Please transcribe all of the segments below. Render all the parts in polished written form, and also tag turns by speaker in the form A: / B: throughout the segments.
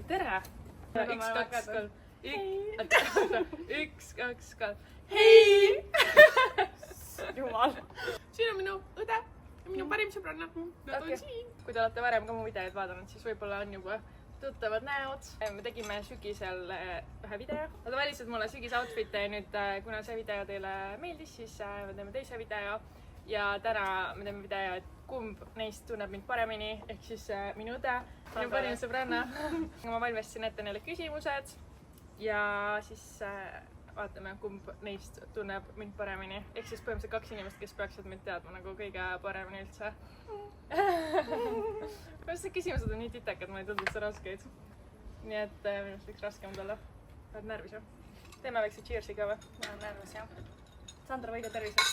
A: tere!
B: Üks, kaks, kolm.
A: Üks, kaks, kolm.
B: Hei!
A: Jumal.
B: Siin on minu õde ja minu parim sõbranna. Nad on siin.
A: Kui te olete varem ka mu videoid vaadanud, siis võib-olla on juba tuttavad näod. Me tegime sügisel ühe video. Nad valisid mulle sügisoutfit'e ja nüüd, kuna see video teile meeldis, siis me teeme teise video. Ja täna me teeme video, et kumb neist tunneb mind paremini, ehk siis minu õde, minu parim sõbranna. Ma valmistasin ette neile küsimused ja siis vaatame, kumb neist tunneb mind paremini. Ehk siis põhimõtteliselt 2 inimest, kes peaksid mind teadma nagu kõige paremini üldse. Minu arust need küsimused on nii titekad, ma ei tundnud üldse raskeid. Nii et minu arust võiks raskem olla. Oled närvis ju? Teeme väikse cheersi ka või? Ma olen närvis jah. Sandra, võida terviseks.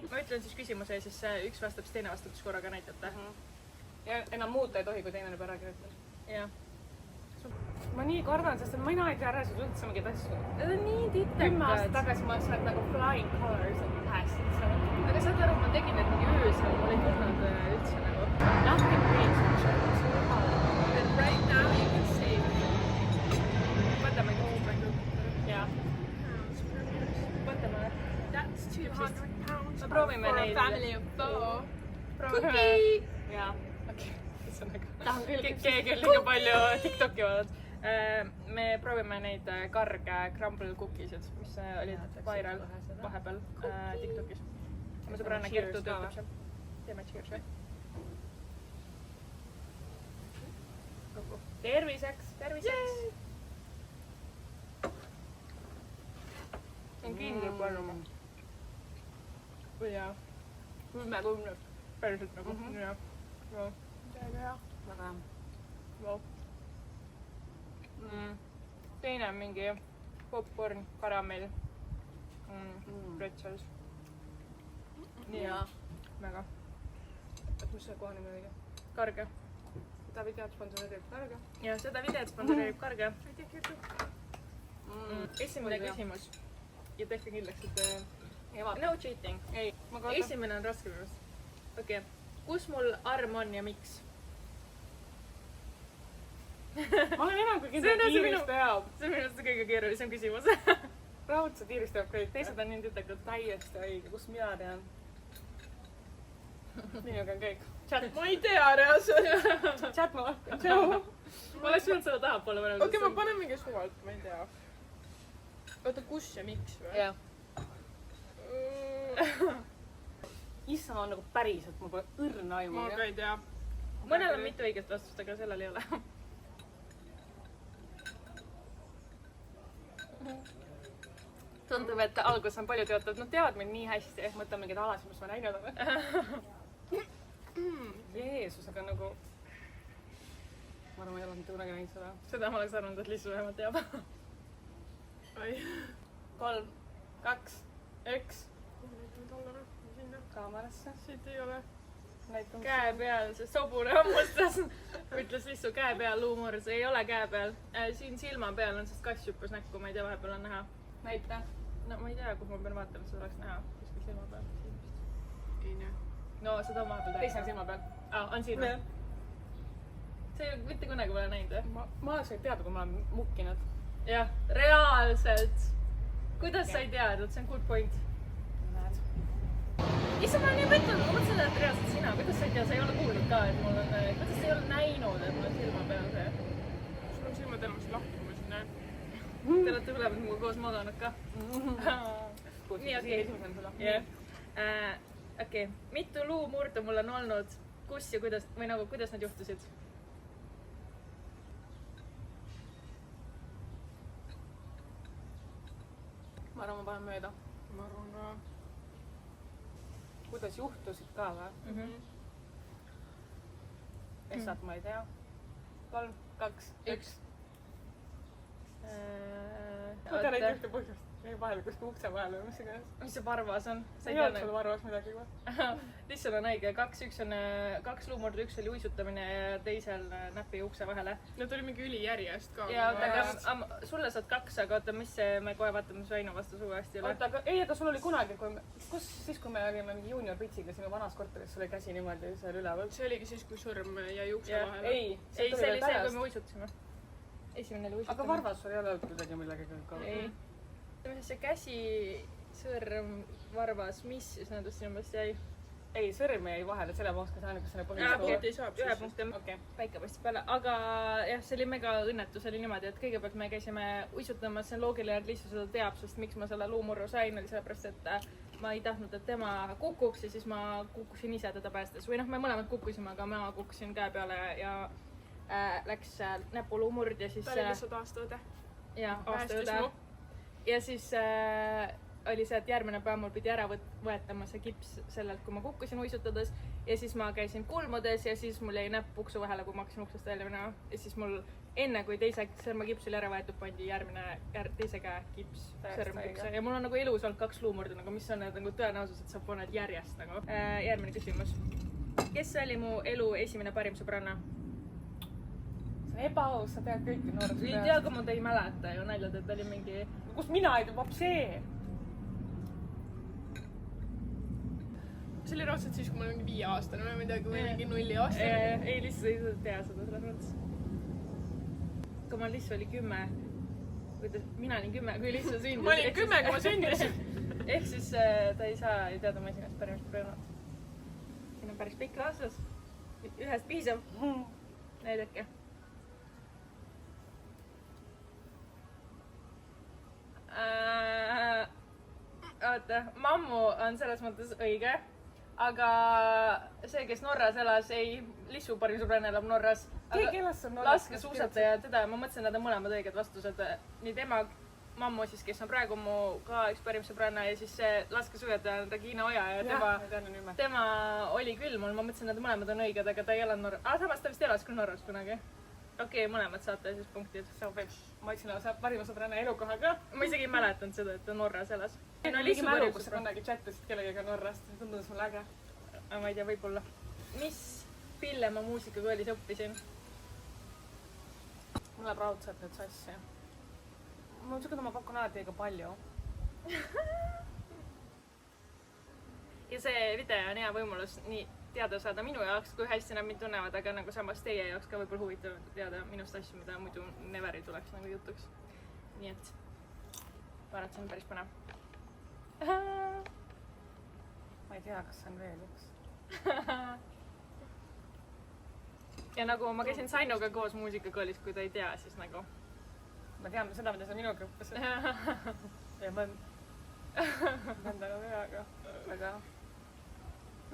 A: Ma ütlen siis küsimuse ja siis üks vastab, siis teine vastab, siis korraga näitate.
B: Ja enam muuta ei tohi, kui teine juba ära kirjutab.
A: Jah.
B: Ma nii kardan, sest mina ei tea reaalselt üldse mingeid asju.
A: Need on nii
B: 10 aastat
A: titekad.
B: tagasi ma oleks nagu flying colors and passes.
A: Aga saad aru, ma tegin need mingi öösel, mul ei tulnud üldse nagu.
B: Nothing brings me joy.
A: And right now you can see. Võtame
B: Yeah.
A: Võtame.
B: That's 200 pounds
A: Me proovime
B: for a
A: neid.
B: family of 4.
A: Cookie!
B: Jaa.
A: Okei,
B: Tahan küll
A: keegi on liiga palju TikToki vaadanud. Me proovime neid karge crumble cookiesid, mis olid viral vahepeal TikTokis. Mu sõbranna Kertu töötab seal. Teeme cheers'i. Terviseks, terviseks! See on kindel parem. Või jaa. 10. Päriselt nagu. Jah.
B: Väga
A: Wow. Teine on mingi popcorn, karamell, pretzels. Nii
B: Jaa.
A: Väga
B: Et mis see kohane õige?
A: karge.
B: Seda videot sponsoreerib Karga.
A: Ja seda videot sponsoreerib karge. Esimene küsimus. Ja tehke kindlaks, et no cheating. Ei, esimene on raske minu arust. Okei. Kus mul arm on ja miks?
B: Ma olen enam kui
A: See
B: kindel,
A: on see
B: Iiris
A: minu-
B: teab.
A: See on minu arust kõige keerulisem küsimus.
B: Raudselt Iiris teab kõik.
A: Teised on nii titekad.
B: Täiesti õige, kus mina tean. Minuga on kõik.
A: Ma ei tea reaalselt.
B: Chat ma lahkan. Tšau.
A: Ma oleks võinud seda tahapoole panema.
B: Okei, ma panen mingi suvalt, ma ei tea.
A: Oota, kus ja miks või?
B: Jah. Issand, on nagu päriselt, mul pole õrna aimu.
A: Ma ka ei tea. Mõnel on mitu õiget vastust, aga sellel ei ole. Tundub, et alguses on paljud jõutud, nad teavad mind nii hästi.
B: Mõtlen mingeid alasid, mis ma näinud olen. Jeesus, aga nagu... Ma arvan, ma ei ole mitte kunagi näinud seda.
A: Seda ma oleks arvanud, et Lissu vähemalt teab.
B: 3, 2, 1. Kaamerasse.
A: Siit ei ole.
B: Näitan.
A: Käe peal, see sobune hammustas. Ütles Lissu käe peal luumur, see ei ole käe peal. Siin silma peal on, sest kass hüppas näkku, ma ei tea, vahepeal on näha.
B: Näita.
A: No ma ei tea, kuhu ma pean vaatama, seda oleks näha. Kuskil silma peal.
B: Ei näe.
A: No seda on vahepeal
B: Teise on silma peal.
A: On siin või? See mitte kunagi pole näinud või?
B: Ma oleks võinud teada, kui ma olen mukkinud.
A: Jah, reaalselt. Kuidas sa ei teadnud? See on good point.
B: Näed.
A: Issa, ma olen nii pettunud, ma mõtlesin, et reaalselt sina. Kuidas sa ei tea? Sa ei ole kuulnud ka, et mul on... Kuidas sa ei ole näinud, et mul on silma peal see?
B: Sul on silmad enam lahti, kui ma siin näen.
A: Te olete ülevad minuga koos maganud ka. Nii, okei. Jah. Okei. Mitu luumurdu mul on olnud? Kus ja kuidas, või nagu, kuidas nad juhtusid?
B: Ma arvan, ma panen mööda. Ma arvan, kuidas juhtusid ka või? Essat ma ei tea. 3, 2, 1. Ma tean neid ühte põhjust. jäi vahele kuskil ukse vahele või mis iganes.
A: mis see varvas on?
B: Ei olnud sul varvas midagi või?
A: lihtsalt on õige, üks on 2 luumurdu, üks oli uisutamine ja teisel näpi ukse vahele.
C: no ta oli mingi ülijärjest ka.
A: ja oota, aga sulle saad 2, aga oota, mis see, me kohe vaatame su Aino vastu sugu hästi üle.
B: oota, aga sul oli kunagi, kui me olime mingi juunior pitsiga sinu vanas korteris, sul oli käsi niimoodi seal üleval.
C: see oligi siis, kui sõrm jäi ukse vahele.
A: ei, see oli see, kui me uisutasime. esimene oli uisutamine.
B: aga varvas sul ei ole olnud kuidagi millegagi ka?
A: ei. see käsi, sõrm, varvas, mis siis nendest sinu meelest jäi?
B: ei, sõrm jäi vahele, selle ma oskan saada, kas selle
C: punkti saab.
A: 1 punkt ja päike paistis peale, aga jah, see oli mega õnnetus, oli niimoodi, et kõigepealt me käisime uisutamas, see on loogiline, et Liisu seda teab, sest miks ma selle luumurru sain, oli sellepärast, et ma ei tahtnud, et tema kukuks ja siis ma kukkusin ise teda päästes või noh, me mõlemad kukkusime, aga ma kukkusin käe peale ja läks näpuluumurd ja siis
C: ta oli lihtsalt aastaõde.
A: jah, aastaõde. ja siis oli see, et järgmine päev mul pidi ära võetama see kips sellelt, kui ma kukkusin uisutades ja siis ma käisin kulmudes ja siis mul jäi näpp uksu vahele, kui ma hakkasin uksest välja minema ja siis mul enne, kui teise sõrmekips oli ära võetud, pandi teise käe kips sõrmukse ja mul on nagu elus olnud 2 luumurdu, nagu mis on need nagu tõenäosus, et sa paned järjest nagu. Järgmine küsimus. Kes oli mu elu esimene parim sõbranna?
B: see on ebaaus, sa tead kõiki noorust
A: ei tea, kui ma ta ei mäleta ju naljad, et ta oli mingi...
B: kus mina ei tea, vapsee!
C: see oli raudselt siis, kui ma olin mingi 5-aastane või midagi või mingi 0-aastane.
A: ei, Liss ei tea seda selles mõttes. kui ma Liss oli 10, mina olin 10, kui Liss sündis.
C: ma olin 10, kui ma sündisin.
A: ehk siis ta ei saa ju teada mu esimest parimast sõbrannat. siin on päris pikk vastus. ühest piisab. näidake. oota, mammu on selles mõttes õige, aga see, kes Norras elas, ei, Lissu parim sõbranna elab Norras.
B: keegi elas seal Norras.
A: laskesuusataja, teda, ma mõtlesin, nad on mõlemad õiged vastused. nii tema, mammu siis, kes on praegu mu ka üks parim sõbranna ja siis see laskesuusataja on Regina Oja ja tema oli küll mul, ma mõtlesin, et mõlemad on õiged, aga ta ei elanud Norras. samas ta vist elas küll Norras kunagi. okei, mõlemad saate siis punktid.
B: ma ütlesin, et saab parima sõbranna elukoha ka.
A: ma isegi ei mäletanud seda, et ta Norras elas.
B: no mingi mälu, kus sa kunagi chattasid kellegagi Norrast, see tundus mulle äge.
A: ma ei tea, võib-olla. mis pille ma muusikakoolis õppisin?
B: mul läheb raudselt nüüd sassi. ma ütlen, et ma pakun alati liiga palju.
A: ja see video on hea võimalus nii teada saada minu jaoks, kui hästi nad mind tunnevad, aga nagu samas teie jaoks ka võib-olla huvitav teada minust asju, mida muidu never ei tuleks nagu jutuks. nii et ma arvan, et see on päris põnev.
B: ma ei tea, kas see on veel üks.
A: ja nagu ma käisin Sainuga koos muusikakoolis, kui ta ei tea, siis nagu
B: ma tean seda, mida sa minuga õppisid. ja ma mõnda nagu hea, aga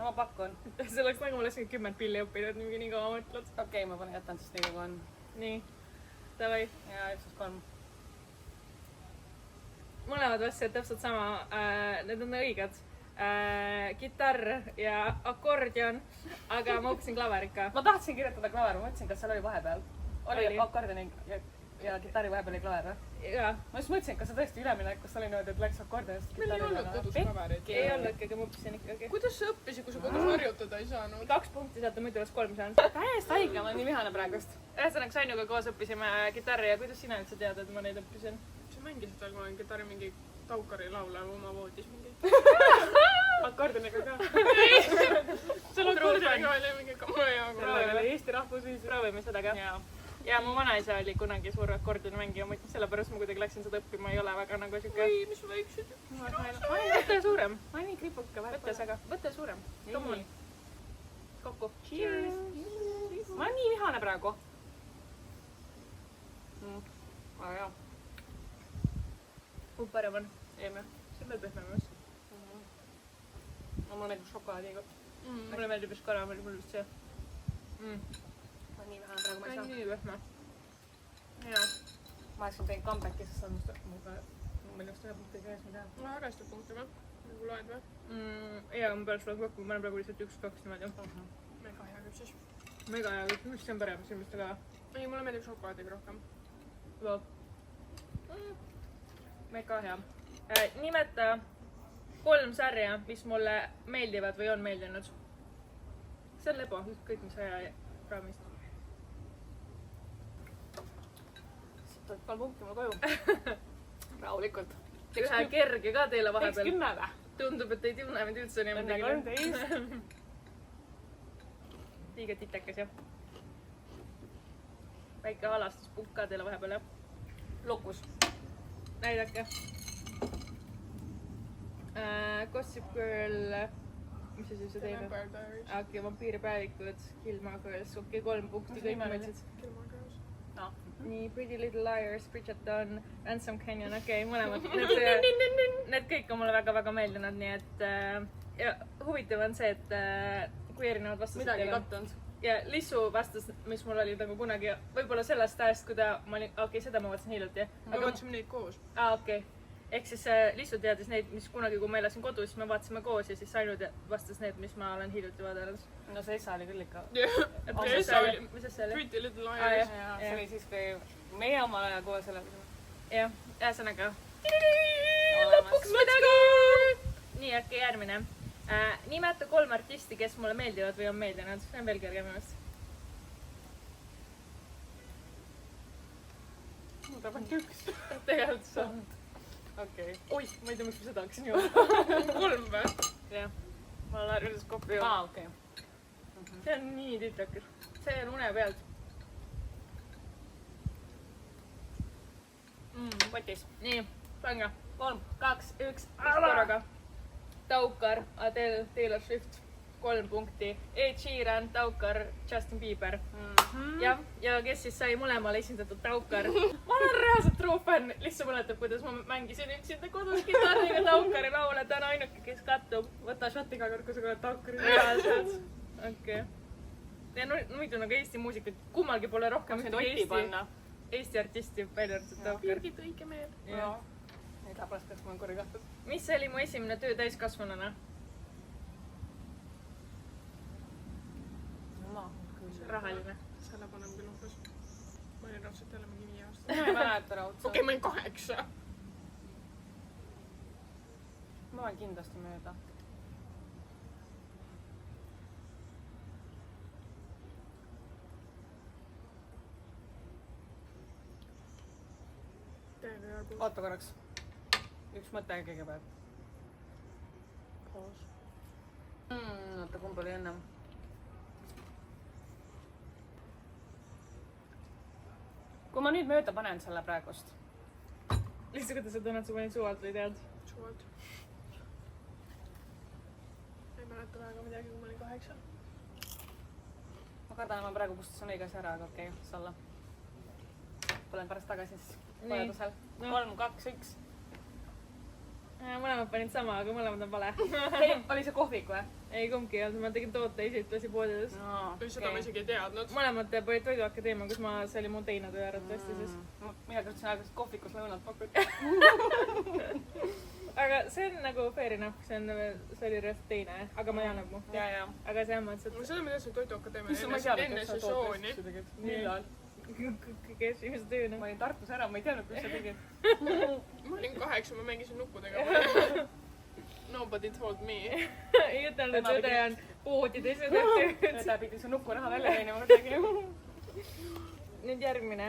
B: no ma pakun.
A: see oleks nagu ma oleksin 10 pilli õppinud, nii kaua mõtled.
B: okei, ma panen jätan siis nii nagu on.
A: nii, davai.
B: ja 1+3.
A: mõlemad vastused täpselt sama, need on õiged. Kitarr ja akordion, aga ma õppisin klaverit ka.
B: ma tahtsin kirjutada klaver, ma mõtlesin, kas seal oli vahepeal. oli akordioni ja kitarri vahepeal oli klaver või?
A: jaa.
B: ma just mõtlesin, kas sa tõesti üleminekust oli niimoodi, et läks akordionist
C: meil ei olnud kodus klaverit.
A: ei olnudki, aga ma õppisin ikkagi.
C: kuidas sa õppisid, kui sa kodus harjutada ei saanud?
A: 2 punkti saate, muidu oleks 3 saanud.
B: täiesti haige, ma olen nii vihane praegust.
A: ühesõnaga, Sainuga koos õppisime kitarri ja kuidas sina üldse tead, et ma neid õppisin?
C: sa mängisid veel kunagi kitarri mingi Taukari laule oma voodis mingi.
B: akordioniga ka.
C: sul akordioniga oli mingi
B: sellel oli Eesti Rahvusviis.
A: proovime seda ka. ja mu vanaisa oli kunagi suur akordionimängija, sellepärast ma kuidagi läksin seda õppima, ei ole väga nagu siuke.
C: oi, mis väiksed.
A: võta suurem.
B: ma olen nii kripuke.
A: võta suurem. Come on. kokku.
B: ma olen nii vihane praegu. aga jah.
A: kumb parem on?
B: Eeme.
A: see on veel pehmem just.
B: mul on nagu šokolaadiga.
A: mulle meeldib just karamelli, mul just see.
B: ma olen nii vihane praegu, ma ei saa.
A: nii pehme. jaa.
B: ma oleksin teinud comeback'i, sest on mul just 1 punkti käes, ma tean.
C: no arvestab punkti või? nagu loed või?
A: jaa, ma pärast loen kokku, ma olen praegu lihtsalt 1-2 niimoodi.
C: mega hea küll siis.
A: mega hea, mis see on parem, see on vist väga
C: ei, mulle meeldib šokolaadiga rohkem.
A: mega hea. Nimeta 3 sarja, mis mulle meeldivad või on meeldinud. See on lebo, ükskõik mis aja raamist.
B: siit tuleb 3 punkti mul koju. Rahulikult.
A: Ühe kerge ka teile
B: Teeks
A: vahepeal.
B: 10 või?
A: Tundub, et ei tunne mind üldse niimoodi.
B: Enne 13.
A: Liiga titekas jah. Väike halastuspunkt ka teile vahepeal jah.
B: Lukus.
A: Näidake. Gossip Girl, mis see siis teine? Okei, vampiiripäevikud, Gilmore Girls, okei, 3 punkti, kõik mõtlesid.
B: No.
A: Nii, Pretty Little Liars, Bridgerton, Ransom Canyon, okei, mõlemad. Need kõik on mulle väga-väga meeldinud, nii et ja huvitav on see, et kui erinevad vastused
C: midagi kattunud.
A: ja Lissu vastas, mis mul oli nagu kunagi, võib-olla sellest ajast, kui ma olin, okei, seda ma vaatasin hiljuti.
C: me vaatasime neid koos.
A: Okei. Ehk siis Lissu teadis neid, mis kunagi, kui ma elasin kodus, siis me vaatasime koos ja siis Sainu vastas need, mis ma olen hiljuti vaadanud.
B: No see isa oli küll ikka.
A: Mis see oli?
C: Pretty Little
A: Ah,
C: Liars.
B: Ja, see oli siis, kui meie omal ajal koos elasime.
A: Jah, ühesõnaga.
B: Olemas.
A: Lõpuks midagi! Nii, okei, järgmine. Nimeta 3 artisti, kes mulle meeldivad või on meeldinud. See on veel kergem ennast.
B: Mul tuleb ainult 1.
A: Tegelikult saab.
B: Okei.
A: Oih, ma ei tea, miks ma seda hakkasin juurde.
C: 3 või?
A: Jah, ma olen harjunud kopi juurde.
B: Okei.
A: See on nii titlakas. See on une pealt.
B: Kotis.
A: Nii, pange.
B: 3, 2, 1.
A: korraga. Taukar, Adele, Taylor Swift, 3 punkti. Ed Sheeran, Taukar, Justin Bieber. Jah, ja kes siis sai mõlemale esindatud Taukar. Ma olen reaalselt true fänn. Lihtsalt mäletab, kuidas ma mängisin üksinda kodus kitarriga Taukari laule. Ta on ainuke, kes kattub. Võta šot iga kord, kui sa kuuled Taukari. Reaalselt. Okei. Ja muidu nagu Eesti muusikud, kummalgi pole rohkem
B: ühtegi
A: Eesti artisti välja arvatud Taukar.
C: Birgit õige meel.
B: Neid pärast peaks mul korra kahtud.
A: Mis oli mu esimene töö täiskasvanuna? Rahaline.
C: selle paneme küll umbes. Ma olin raudselt jälle mingi 5 aastat.
B: Ma ei mäleta raudselt.
C: Okei, ma olin 8.
B: Ma olen kindlasti mööda. Oota korraks. Üks mõte kõigepealt.
C: Koos.
B: Oota, kumb oli ennem? Kui ma nüüd mööda panen selle praegust.
A: Lihtsalt, kuidas sa tunned, sa panid suvalt või tead?
C: Suvalt. Ei mäleta väga midagi, kui ma olin 8.
B: Ma kardan, et ma praegu kustusin õigesi ära, aga okei, las olla. Tulen pärast tagasi siis vajadusel. 3, 2, 1.
A: Mõlemad panid sama, aga mõlemad on vale.
B: Oli see kohvik või?
A: Ei, kumbki ei olnud, ma tegin tooteesitlasi poodides.
C: Seda ma isegi ei teadnud.
A: Mõlemad panid Toiduakadeemia, kus see oli mu teine töö arvatavasti siis.
B: Mina küll alguses kohvikus lõunat pakuti.
A: Aga see on nagu fair enough, see oli reaalselt teine, aga ma ei anna mu.
B: Ja.
A: Aga see on mõttes,
C: Ma selle ma teadsin Toiduakadeemia enne sessiooni.
B: Millal?
A: kõige esimese tööna.
B: Ma olin Tartus ära, ma ei teadnud, kus sa tegid.
C: Ma olin 8, ma mängisin nuppudega. Nobody told me.
A: Ei ütelnud, et õde on poodides ja teeb tööd.
B: Õde pidi su nupuraha välja teenima kuidagi.
A: Nüüd järgmine.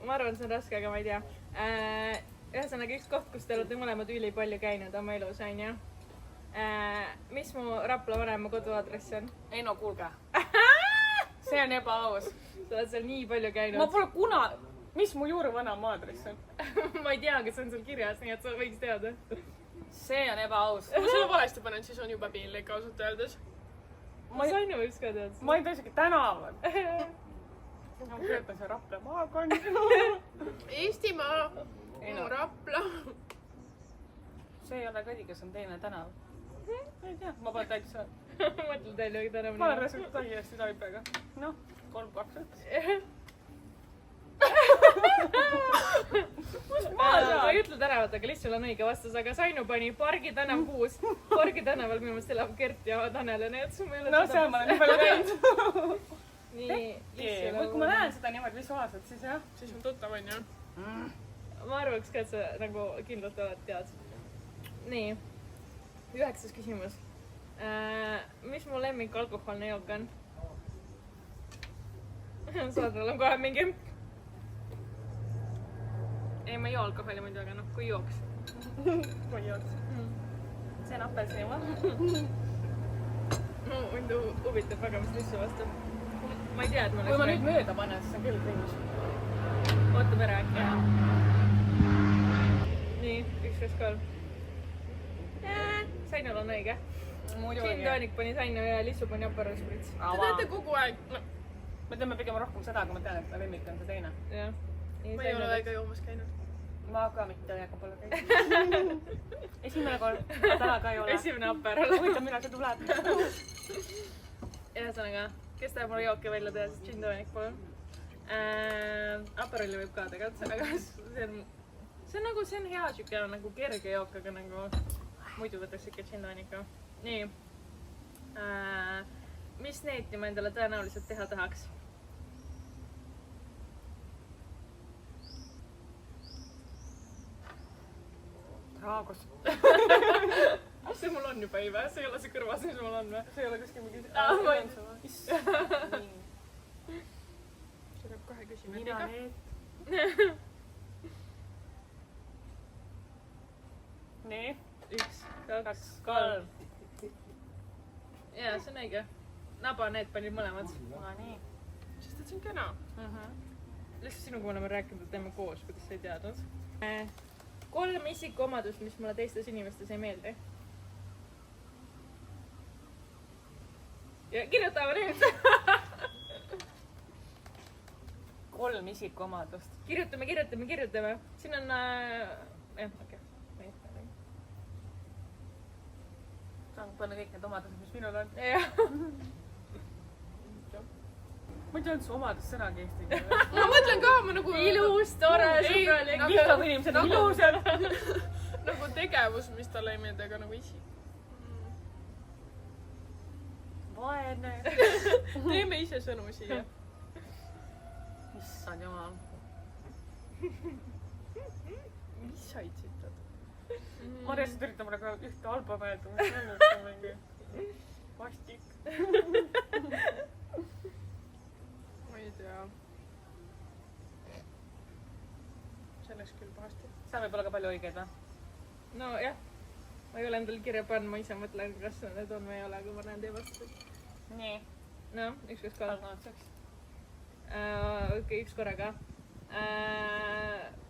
A: Ma arvan, see on raske, aga ma ei tea. Ühesõnaga üks koht, kus te olete mõlemad ülipalju käinud oma elus, on ju. Mis mu Rapla vanema koduaadress on?
B: Ei no kuulge. See on ebaaus.
A: Sa oled seal nii palju käinud.
B: Ma pole mis mu juuruvanaema aadress on?
A: Ma ei tea, kas see on sul kirjas, nii et sa võiks teada.
B: See on ebaaus.
C: Kui ma selle valesti panen, siis on juba piinlik ausalt öeldes.
A: Ma sain ju võiks ka teada.
B: Ma ei tea isegi tänavat. Ma töötan see Rapla maakond.
C: Eestimaa. Rapla.
B: See ei ole kõdi, kes on teine tänav. Ei tea, ma pole täitsa.
A: Mõtled teile või tänav?
B: Ma olen reaalselt täiesti taipega. Noh, 3, 2, 1.
A: Ma ei ütle tänavat, aga lihtsalt on õige vastus, aga Sainu pani Pargi tänav 6. Pargi tänaval minu meelest elab Gert ja Tanel ja need.
B: No seal ma olen nii palju käinud.
A: Nii,
B: kui ma näen seda niimoodi visuaalselt, siis jah.
C: Siis on tuttav, on ju?
A: ma arvaks ka, et sa nagu kindlalt oled tead. Nii, 9. küsimus. Mis mu lemmik alkoholne jook on? Saadral on kohe mingi. Ei, ma ei joo alkoholi muidu, aga noh, kui jooks.
B: kui jooks. See on apelsini
A: no, mind huvitab väga, mis lissu vastu. Ma ei tea, et ma
B: kui ma nüüd mööda panen, siis on küll cringe.
A: Ootame ära äkki. Nii, 1, 2, 3. Sainul on õige. Gin tonic pani Sainu ja Lissu pani Aperol Spritz.
C: Te teete kogu aeg.
B: Me teeme pigem rohkem seda, kui ma tean, et lemmik on see teine.
A: Jah.
C: Ma ei ole väga joomas käinud.
B: Ma ka mitte, aga pole käinud. Esimene kord, täna ka ei ole.
A: Esimene Aperol.
B: Huvitav, millal see tuleb.
A: Ühesõnaga, kes tahab mulle jooke välja teha, siis gin tonic palun. Aperoli võib ka tegelikult, aga see on nagu, see on hea siuke nagu kerge jook, aga nagu muidu võtaks ikka gin tonica. Nii. Mis neeti ma endale tõenäoliselt teha tahaks?
B: Raagos.
A: See mul on juba ei vä? See ei ole see kõrvas, mis mul on vä?
B: See ei ole kuskil mingi...
A: ma ei tea.
C: See peab kohe küsima.
B: Mina need. Nii.
A: 1, 2,
B: 3.
A: Jaa, see on õige. Naba need panid mõlemad.
B: Nii.
C: Sest et see on kena.
A: Lihtsalt sinuga me oleme rääkinud, et teeme koos, kuidas sa ei teadnud. 3 isikuomadust, mis mulle teistes inimestes ei meeldi. Ja kirjutame nüüd!
B: 3 isikuomadust.
A: Kirjutame. Siin on... okei.
B: Saan panna kõik need omadused, mis minul on.
A: Jah.
B: Ma ei teadnud su omadust sõnagi eesti keeles.
C: Ma mõtlen ka, ma nagu...
A: Ilus, tore, sõbralik.
B: Vihkab inimesed on ilusad.
C: Nagu tegevus, mis talle ei meeldi, aga nagu isik.
B: Vaene.
C: Teeme ise sõnu siia.
B: Issand jumal.
C: Mis sa itsitad?
B: Ma reaalselt üritan praegu ühte halba meelda, mis mennult on mingi vastik.
C: Ma ei tea. See läks küll pahasti.
B: Seal võib olla ka palju õigeid, või?
A: No jah. Ma ei ole endale kirja pannud, ma ise mõtlen, kas need on või ei ole, kui ma näen teie vastuseid.
B: Nii.
A: No, 1, 2, 3.
B: Alganud seks.
A: Okei, üks korraga.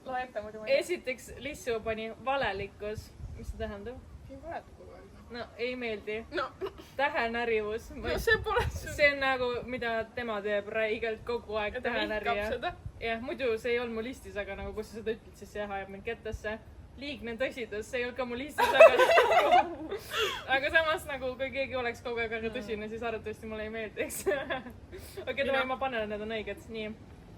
B: Loe ette muidu ma ei tea.
A: Esiteks Lissu pani valelikkus. Mis see tähendab?
C: Ei vahetu kogu aeg.
A: No, ei meeldi.
C: No,
A: Tähenärivus.
C: no see pole sul.
A: See on nagu, mida tema teeb räigelt kogu aeg
C: Ja ta vihkab
A: tähenärija.
C: seda.
A: Jah, muidu see ei olnud mu listis, aga nagu kui sa seda ütled, siis see ajab mind kettasse. Liigne tõsidus, see ei olnud ka mu listis, aga samas nagu kui keegi oleks kogu aeg väga tõsine, siis arvatavasti mulle ei meeldiks. Okei, ma panen, need on õiged. Nii,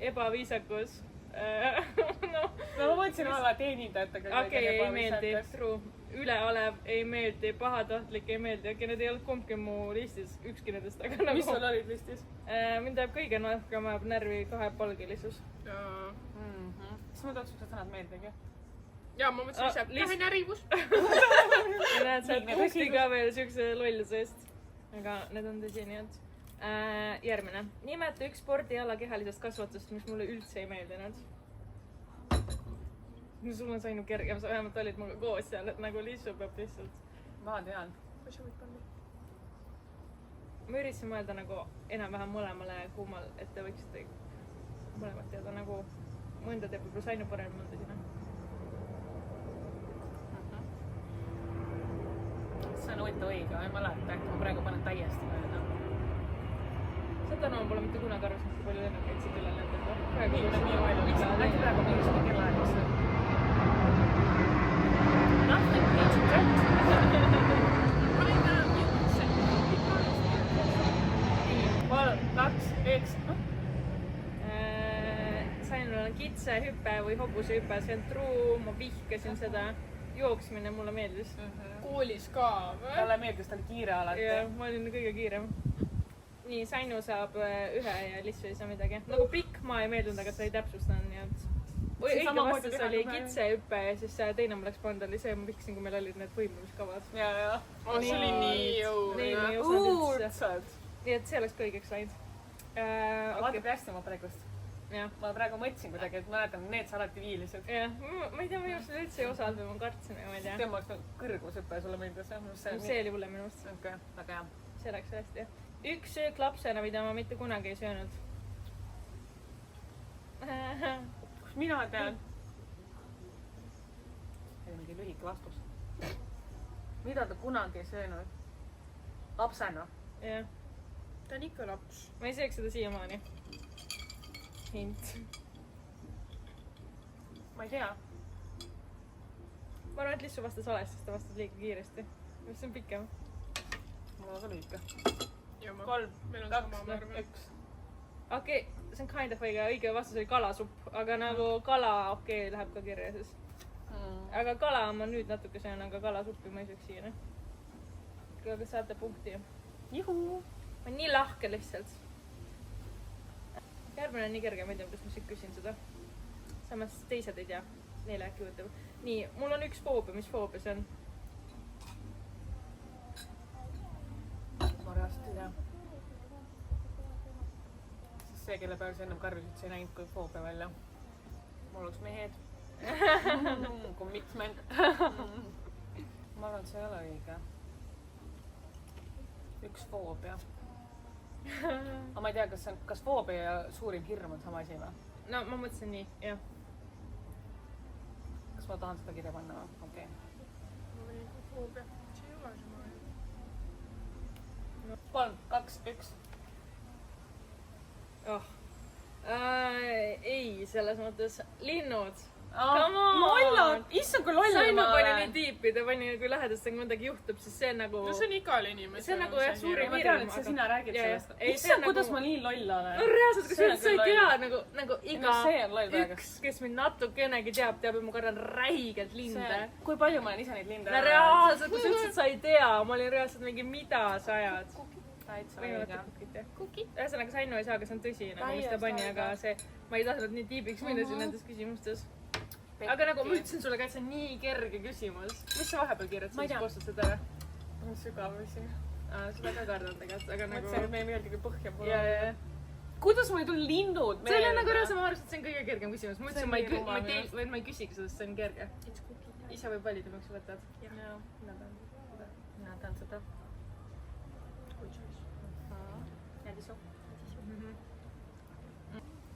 A: ebaviisakus.
B: No ma mõtlesin olla teenindajatega.
A: Okei, ei meeldi. True. Üleolev ei meeldi, pahatahtlik ei meeldi. Okei, need ei olnud kumbki mu listis, ükski nendest.
B: Mis sul olid listis?
A: Mind ajab kõige rohkem ajab närvi kahepalgelisus.
B: Siis mul tõotab sõnad meeldigi.
C: Ja ma mõtlesin ise, et tähenärivus.
A: Ja näed, sa oled punkti ka veel siukse lolluse eest. Aga need on tõsinijad. Järgmine. Nimeta üks spordiala kehalisest kasvatust, mis mulle üldse ei meeldinud. Sul on sainu kergem, sa vähemalt olid muga koos seal, et nagu Lissu peab lihtsalt.
B: Ma tean.
C: Kui sa võid panna?
A: Ma üritasin mõelda nagu enam-vähem mõlemale kummal, et te võiksite mõlemat teada nagu mõnda teeb võib-olla sainu parem mõnda sina.
B: See on huvitav õige, ma ei mäleta, äkki ma praegu panen täiesti mööda.
A: Seda no pole mitte kunagi arvestanud, kui palju lennukeid siit üle lendab. Praegu
B: Äkki praegu mingisugune kellaaeg, mis on... Nothing needs to
C: Ma ei näe üldse.
B: 3, 2, 1.
A: Sainul on kitsehüpe või hobusehüpe, see on true, ma vihkasin seda. Jooksmine mulle meeldis.
C: Koolis ka või?
B: Talle meeldis, ta oli kiire alati.
A: Ja, ma olin kõige kiirem. Nii, Sainu saab ühe ja Lissu ei saa midagi. Nagu pikk ma ei meeldunud, aga sa ei täpsustanud, nii et... õige vastus oli kitsehüpe ja siis teine ma läks pannud oli see, ma vihkasin, kui meil olid need võimlemiskavad.
B: ja.
C: see oli nii jõuline.
B: Õudselt.
A: nii et see oleks ka õigeks läinud.
B: Vaata hästi oma praegust. Ma praegu mõtlesin kuidagi, et mäletan, need sa alati viilisid.
A: Jah, ma ei tea, ma just üldse ei osanud või ma kartsin, aga ma ei tea.
B: See oleks kõrgushüpe sulle meeldis.
A: See oli mulle minu arust.
B: Okei, väga hea.
A: See läks hästi. Üks söök lapsena, mida ma mitte kunagi ei söönud.
B: Kus mina tean? See on mingi lühike vastus. Mida ta kunagi ei söönud? Lapsena?
A: Jah.
C: Ta on ikka laps.
A: Ma ei sööks seda siiamaani. Hint.
B: Ma ei tea.
A: Ma arvan, et Lissu vastas valesti, sest ta vastas liiga kiiresti. Mis on pikem?
B: Mul on ka lühike.
C: 3, 2, 1.
A: Okei, see on kind of õige vastus oli kalasupp, aga nagu kala läheb ka kirja siis. Aga kala ma nüüd natuke söön, aga kalasuppi ma ei sööks siia. Aga saate punkti.
B: Juhu!
A: Ma olen nii lahke lihtsalt. Järgmine on nii kerge, ma ei tea, kuidas ma küsin seda. Samas teised ei tea. Neile äkki võtab. Nii, mul on üks foobia. Mis foobia see on?
B: Ma reaalselt ei tea. Siis see, kelle peal sa ennem karjusid, see ei näinud kui foobia välja. Mul oleks mehed. Commitment. Ma arvan, et see ei ole õige. Üks foobia. Aga ma ei tea, kas foobia ja suurim hirm on sama asi või?
A: No, ma mõtlesin nii, jah.
B: Kas ma tahan seda kirja panna või? Okei.
C: Ma võin ikka foobia. See ei ole sama.
B: 3, 2, 1.
A: Ei, selles mõttes linnud.
B: Lollad! Issand, kui lollad
A: Sain
B: ma
A: nagu
B: olen.
A: nii tiipid ja pani kui lähedastega midagi juhtub, siis see on nagu...
C: No see on igal inimesel.
A: See on nagu jah, suurim
B: Ma tean, et see sina räägid sellest. Issand, kuidas ma nii loll olen.
A: No reaalselt, kui sa ei tea, nagu iga üks, kes mind natukenegi teab, et ma kardan räigelt linde.
B: Kui palju ma olen ise neid linde?
A: No reaalselt, kui sa ütlesid, et sa ei tea, ma olin reaalselt mingi mida sa ajad.
B: Täitsa õige.
A: Ühesõnaga, Sainu ei saa, kas on tõsi, nagu mis ta pani, aga see, ma ei tahtnud nii tiibiks minna siin nendes küsimustes. Aga nagu ma ütlesin sulle ka, et see on nii kerge küsimus. Mis sa vahepeal kirjad, siis postad ära?
B: Ma sügavusi.
A: Seda ka kardan tegelikult, aga nagu...
B: Mõtlesin, et me ei meeldi, kui põhja pole.
A: Jaa.
B: Kuidas mul ei tulnud linnud meelde?
A: See oli nagu reaalselt, ma arvasin, et see on kõige kergem küsimus. Ma ütlesin, et ma ei küsigi seda, sest see on kerge. Ise võib valida, miks sa võtad.
B: Jaa, mina tahan seda. Jäädisu.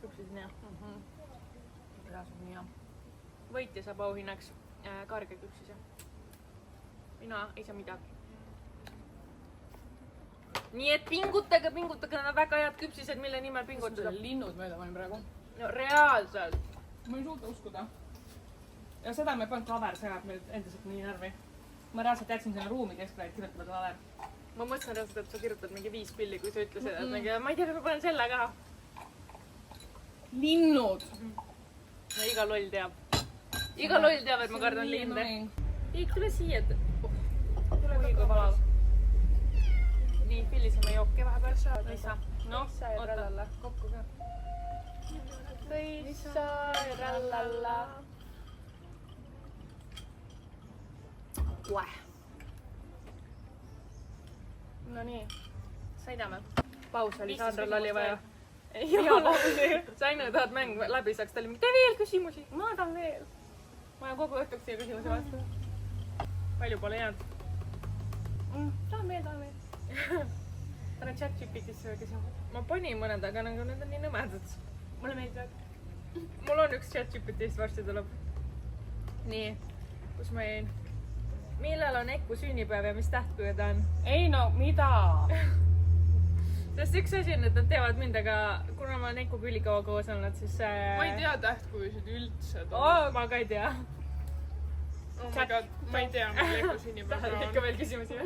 A: Küpsisid nii.
B: Reaalselt nii hea.
A: Võitja saab auhinnaks karge küpsise. Mina ei saa midagi. Nii et pingutage, need on väga head küpsised, mille nimel pingutada.
B: Linnud mööda panin praegu.
A: No reaalselt.
B: Ma ei suuda uskuda. Ja seda me pannud Klaver segab meil endiselt nii närvi. Ma reaalselt jätsin selle ruumi keskele, et kirjutada Klaver.
A: Ma mõtlesin reaalselt, et sa kirjutad mingi 5 pilli, kui sa ütlesid, et mingi, ma ei tea, kas ma panen selle ka.
B: Linnud!
A: No iga loll teab. Iga loll teab, et ma kardan linde. Tiik, tule siia. Tule kui valav. Nii, pillisime jooke vahepeal. Lisa. Noh, oota. Kokku ka. Lisa, rallalla. Ueh.
B: No nii, sõidame.
A: Paus oli, Sandral oli vaja.
B: Ei ole.
A: Sainu tahad mäng läbi saaks, ta oli mingi, tee veel küsimusi.
B: Ma tahan veel. Ma olen kogu õhtuks siia küsimusi vastu.
A: Palju pole jäänud.
B: Tahan veel. Panen ChatGPT-sse küsimused.
A: Ma panin mõned, aga nagu need on nii nõmedad.
B: Mulle meeldivad.
A: Mul on üks ChatGPT-st varsti tuleb. Nii, kus ma jäin? Millal on Eku sünnipäev ja mis tähtkuju ta on?
B: Ei no, mida?
A: Sest üks asi on, et nad teevad mind, aga kuna ma olen Ekuga ülikaua koos olnud, siis...
C: Ma ei tea tähtkujusid üldse.
A: Ma ka ei tea.
C: Oh my god, ma ei tea, millal Eku sünnipäev
A: Tahad
C: on.
A: ikka veel küsimusi?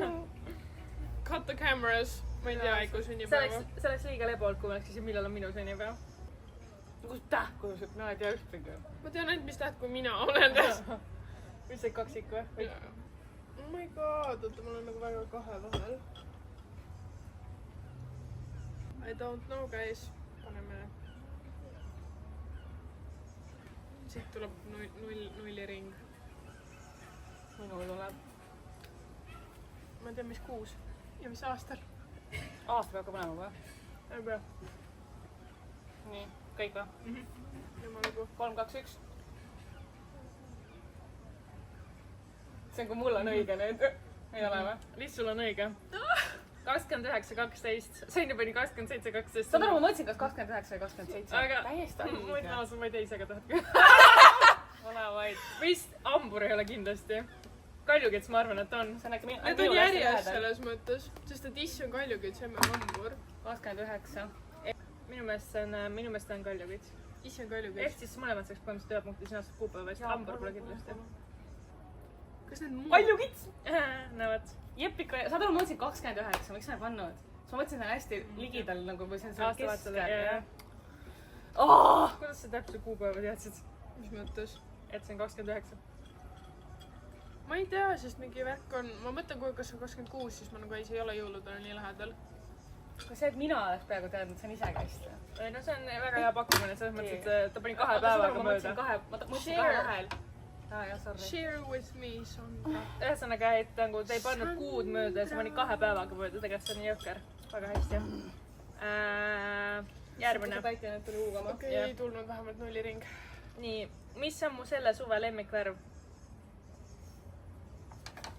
C: Cut the cameras. Ma ei tea Eku sünnipäeva.
A: See oleks liiga lebolt, kui ma oleks küsin, millal on minu sünnipäev.
B: Kus tähtkujusid? Mina ei tea ühtegi.
C: Ma tean ainult, mis tähtkuju mina olen.
A: Mis see kaksik või?
C: Oh my god, oota, mul on nagu väga kahe vahel. I don't know, guys. Paneme. siit tuleb nulliring.
B: minul tuleb.
C: Ma tean, mis kuus ja mis aastal.
B: Aasta peab ka panema või?
C: Ei pea.
B: Nii, kõik või?
C: Jumal lugu.
B: 3, 2, 1. See on, kui mul on õige nüüd. Ei ole või?
A: Liis, sul on õige. 29, 12. Sain juba nii 27, 12.
B: Saad aru, ma mõtlesin, kas 29 või 27.
A: Aga
B: täiesti
A: ma
B: õige.
A: ütlen ausalt, ma ei tea ise ka tahad küll.
B: Ole vaid.
A: Vist hambur ei ole kindlasti. Kaljukits ma arvan, et on.
B: See on äkki
C: Need on järjest selles mõttes, sest et issi on kaljukits, emme on hambur.
B: 29.
A: Minu meelest on kaljukits.
C: Issi on
A: Ehk
C: kaljukits.
A: siis mõlemad saaks põhimõtteliselt ühe punkti sinast kuupäeva eest. Hambur pole kindlasti.
C: Kas need muud?
B: Kaljukits!
A: Näevad.
B: Jep ikka, saad aru, ma mõtlesin 29, miks sa ei pannud? Siis ma mõtlesin, see on hästi ligidal nagu, või see on seal
A: Aastavahetusele,
B: keskel.
A: jah.
B: Oh!
A: Kuidas sa täpselt kuupäeva teadsid?
C: Mis mõttes?
A: Et see on 29.
C: Ma ei tea, sest mingi värk on, ma mõtlen, kui kas on 26, siis ma nagu ei ole jõuludele nii lähedal.
B: Kas see, et mina oleks peaaegu teadnud, see on ise käist?
A: No see on väga hea pakkumine, selles mõttes, et ta pani 2
B: Ma
A: päevaga
B: mõtlesin
A: mööda.
B: ma mõtlesin 2 vahel. Jah, sorry.
C: Share with me, Sandra.
A: Ühesõnaga, et nagu ta ei pannud kuud mööda ja see pani 2 päevaga mööda, tegelikult see on jõhker. Väga hästi. Järgmine.
B: Päike nüüd tuli huugama.
C: Okei,
A: Jah.
C: ei tulnud vähemalt nulliring.
A: Nii, mis on mu selle suve lemmikvärv?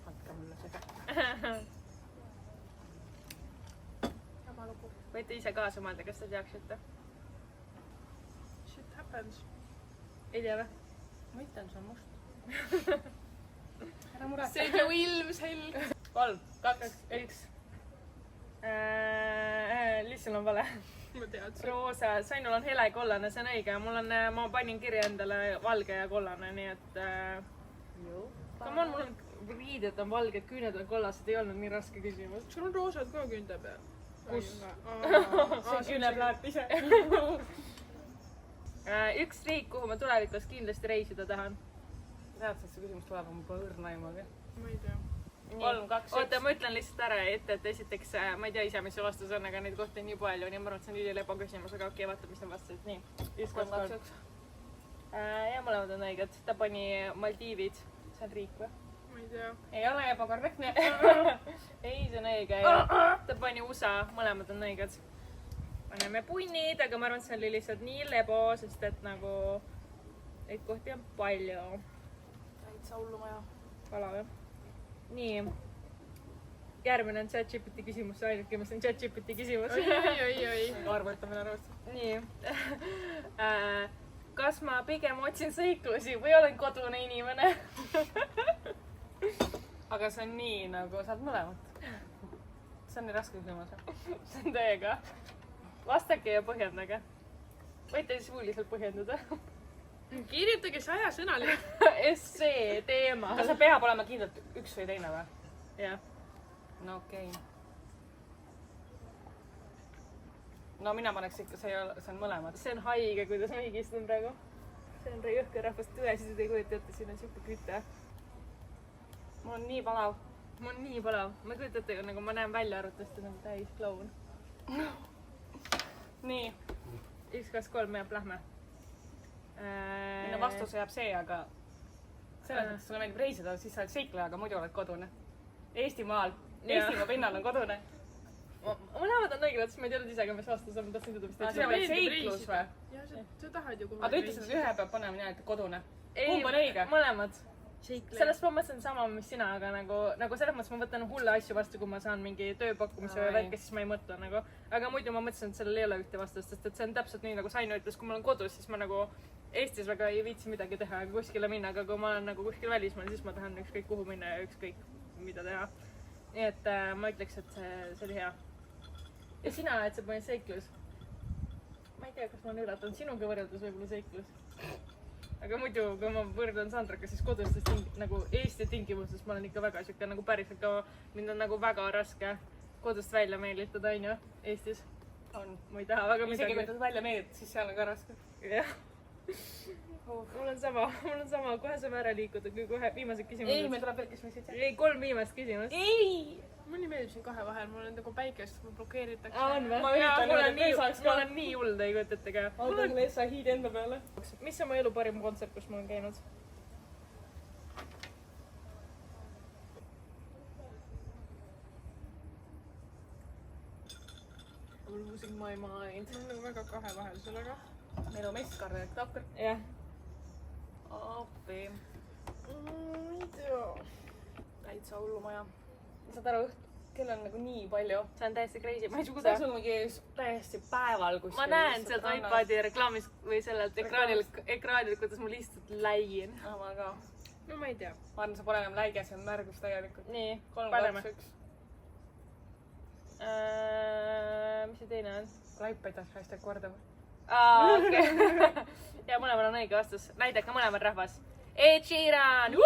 B: Andke mulle seda.
C: Jama lugu.
A: Võite ise kaasa mõelda, kas te teaksite?
C: Shit happens.
A: Ei tea või?
B: Ma ütlen, see on must. Ära muretse.
C: See on ju ilmselg.
B: 3, 2, 1.
A: Lihtsalt on vale.
C: Ma teadsin.
A: Roosa, Sainul on hele kollane, see on õige. Ma panin kirja endale valge ja kollane, nii et... Come on, mul on riided on valged, küüned on kollased, ei olnud nii raske küsimus.
C: Sul on roosad ka küünte peal?
A: Kus?
B: See küüneplaat ise.
A: Üks riik, kuhu ma tulevikus kindlasti reisida tahan.
B: Tead, et see küsimus tuleb, ma pole õrna aimugi.
C: Ma ei tea.
B: 3, 2, 1.
A: Oota, ma ütlen lihtsalt ära ette, et esiteks ma ei tea ise, mis see vastus on, aga neid kohti on nii palju, nii ma arvan, et see on ülilepa küsimus, aga okei, vaata, mis nad vastasid. Nii, 1, 2, 3. Ja mõlemad on õiged. Ta pani Maldiivid. See on riik või?
C: Ma ei tea.
B: Ei ole ebakorrektne.
A: Ei, see on õige. Ta pani USA, mõlemad on õiged. Paneme punnid, aga ma arvan, et see oli lihtsalt nii lebo, sest et nagu neid kohti on palju.
B: Täitsa hullumaja.
A: Pala või? Nii. Järgmine on ChatGPT küsimus, see ainuke, mis on ChatGPT küsimus.
C: Oi.
B: Arvutamine arvust.
A: Nii. Kas ma pigem otsin sõiklusi või olen kodune inimene?
B: Aga see on nii, nagu saad mõlemat. See on nii raske küsimus.
A: See on teiega. Vastake ja põhjendage. Võite siis suuliselt põhjendada.
C: Kirjutage 100-sõnaline.
A: Essee teema.
B: Kas see peab olema kindlalt üks või teine või?
A: Jah.
B: No okei. No mina paneks ikka, see on mõlemad.
A: See on haige, kuidas ma higistun praegu. See on jõhker rahvast tõesid, ei kujuta ette, siin on siuke küte.
B: Mul on nii palav.
A: Mul on nii palav. Ma ei kujuta ette, nagu ma näen välja arvutust nagu täis kloun.
B: Nii.
A: 1, 2, 3 jääb lähme.
B: Minu vastus jääb see, aga selles mõttes sulle meeldib reisida, siis sa oled seikleja, aga muidu oled kodune. Eestimaal. Eestimaa pinnal on kodune.
A: Mõlemad on õiged, sest ma ei teadnud ise, aga mis vastus on, ma tahtsin teda vist
B: See oli seiklus või?
C: Jah, sa tahad ju kogu
B: Aga ta ütles, et ühe peab panema nii, et kodune. Kumb on õige?
A: Mõlemad.
C: seikleja.
A: Sellest ma mõtlesin sama, mis sina, aga nagu selles mõttes ma võtan hulle asju vastu, kui ma saan mingi tööpakkumise või värki, siis ma ei mõtle nagu. Aga muidu ma mõtlesin, et sellel ei ole ühte vastust, sest et see on täpselt nii, nagu Sainu ütles, kui ma olen kodus, siis ma nagu Eestis väga ei viitsi midagi teha ega kuskile minna, aga kui ma olen nagu kuskil välismaal, siis ma tahan ükskõik kuhu minna ja ükskõik mida teha. Nii et ma ütleks, et see oli hea. Ja sina, et see pani seiklus. Ma ei tea, kas ma olen üllatanud sinuga võrreldes võib-olla seiklus. Aga muidu, kui ma võrdlen Sandraga, siis kodustes nagu Eesti tingimustes ma olen ikka väga siuke nagu päriselt ka, mind on nagu väga raske kodust välja meelitada, on ju, Eestis.
B: On.
A: Ma ei taha väga midagi.
B: Isegi kui ta välja meelitada, siis seal on ka raske.
A: Jah. mul on sama, kohe saame ära liikuda, kui kohe viimased küsimused.
B: ei, meil tuleb veel küsimusi.
A: ei, 3 viimast küsimust.
B: ei!
C: mulle meeldib siin kahe vahel, mul on nagu päikest, mul blokeeritakse.
A: on või?
B: Ma üritan
A: mul
B: nüüd,
A: on
B: et veel saaks ka.
A: mul on nii hull, ei kujuta ette ka.
B: Aldo Glessa hiid enda peale.
A: mis on mu elu parim kontsert, kus ma olen käinud?
B: Losing my mind.
C: ma olen nagu väga kahe vahel sellega.
B: Melu Meskar ja Tapper.
A: jah.
B: appi.
C: ma ei tea.
B: Täitsa hullumaja. saad aru, kell on nagu nii palju.
A: see on täiesti crazy, ma ei
B: kuidas
A: suuda.
B: sul mingi täiesti päeval kuskil.
A: ma näen sealt iPadi reklaamis või sellelt ekraanil, kuidas ma lihtsalt läigin.
B: ma ka.
C: no ma ei tea.
B: ma arvan, sa pole enam läige, see on märgus täielikult.
A: nii,
B: 3,
A: paneme.
B: 2, 1.
A: Mis see teine on?
B: Laipedas, hashtag kordama.
A: Okei. ja mõlemal on õige vastus. näidake mõlemad rahvas. Ed Sheeran!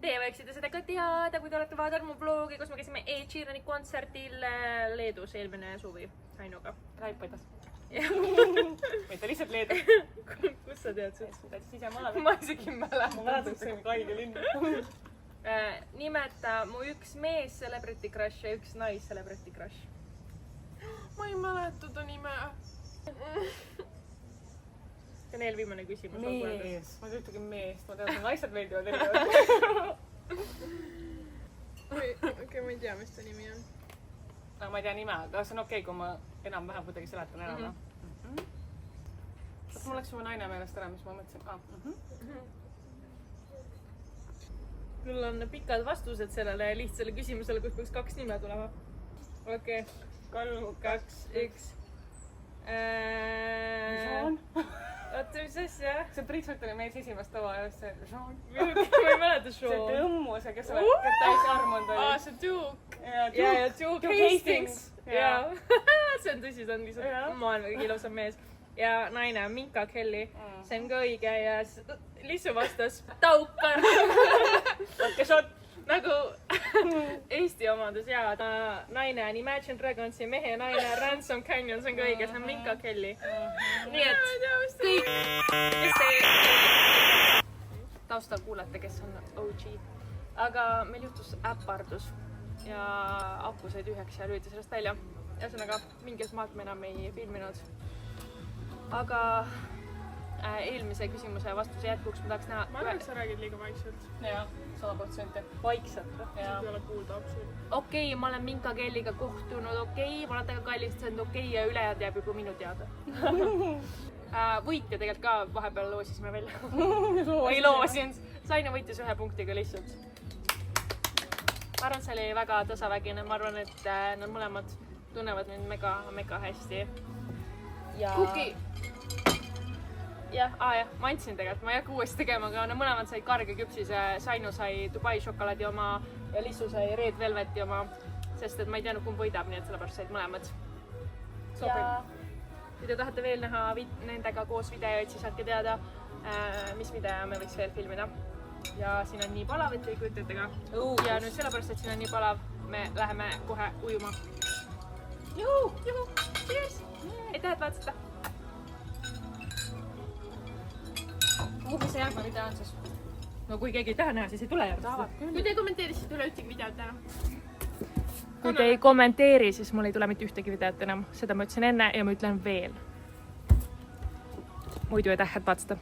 A: Teie võiksite seda ka teada, kui te olete vaadanud mu vlogi, kus me käisime Ed Sheerani kontserdil Leedus eelmine suvi Ainuga.
B: Laipedas. mitte lihtsalt Leedu.
A: Kus sa tead seda?
B: täitsa sisemaal.
A: ma isegi ei
B: ma
A: mäleta.
B: mäletan, et see on kaige linn.
A: Nimeta mu üks mees celebrity crush ja üks nais celebrity crush.
C: ma ei mäleta ta nime.
A: see on eelviimane küsimus.
B: mees. ma ei tea ühtegi meest, ma tean, et naised meeldivad erinevad.
C: okei, ma ei tea, mis ta nimi on.
B: no ma ei tea nime, aga see on okei, kui ma enam-vähem kuidagi seletan ära, noh. Mul läks juba naine meelest ära, mis ma mõtlesin.
A: mul on pikad vastused sellele lihtsale küsimusele, kus peaks 2 nime tulema. okei. 3, 2, 1.
B: Jean?
A: oota, mis asja?
B: see Priit Sutoni mees esimest tava ja see Jean.
A: ma ei mäleta
B: see
A: show.
B: tõmmu, see, kes selle täis armunud oli.
C: see Duke.
A: ja Duke Hastings.
B: jaa.
A: see on tõsi, ta on lihtsalt maailma kõige ilusam mees. ja naine on Minka Kelly. see on ka õige ja Lissu vastas Taukar.
B: võtke shot.
A: nagu Eesti omadus ja naine on Imagine Dragonsi mehe naine Ransom Canyon, see on ka õige, see on Minka Kelly. nii et kõik, kes te taustal kuulete, kes on OG. aga meil juhtus äpardus ja aku sai tühjaks ja lüüdi sellest välja. ühesõnaga, mingis maalt me enam ei filminud. aga eelmise küsimuse vastuse jätkuks ma tahaks näha.
C: ma arvan, et sa räägid liiga vaikselt.
B: jaa, 100%.
A: vaikselt.
C: ei ole kuulda absoluutselt.
A: okei, ma olen Minka Kelliga kohtunud, okei, ma olen temaga kallistanud, okei, ja ülejäänud jääb juba minu teada. võitja tegelikult ka vahepeal loosisime välja. ei loosinud, Saina võitis 1 punktiga lihtsalt. ma arvan, et see oli väga tasavägine, ma arvan, et nad mõlemad tunnevad mind mega hästi. ja...
C: Kuki!
A: jah, ma andsin tegelikult, ma ei hakka uuesti tegema, aga no mõlemad said karge küpsise, Sainu sai Dubai šokolaadi oma ja Lissu sai Red Velveti oma, sest et ma ei teadnud, kumb võidab, nii et sellepärast said mõlemad. ja kui te tahate veel näha nendega koos videoid, siis andke teada, mis video me võiks veel filmida. ja siin on nii palav, et ei kujuta ette ka. ja nüüd sellepärast, et siin on nii palav, me läheme kohe ujuma. juhu, cheers! aitäh, et vaatasite!
B: mis see järgmine video on siis?
A: no kui keegi ei taha näha, siis ei tule järgi.
C: kui te ei kommenteeri, siis ei tule ühtegi videot enam.
A: kui te ei kommenteeri, siis mul ei tule mitte ühtegi videot enam. seda ma ütlesin enne ja ma ütlen veel. muidu aitäh, et vaatasite.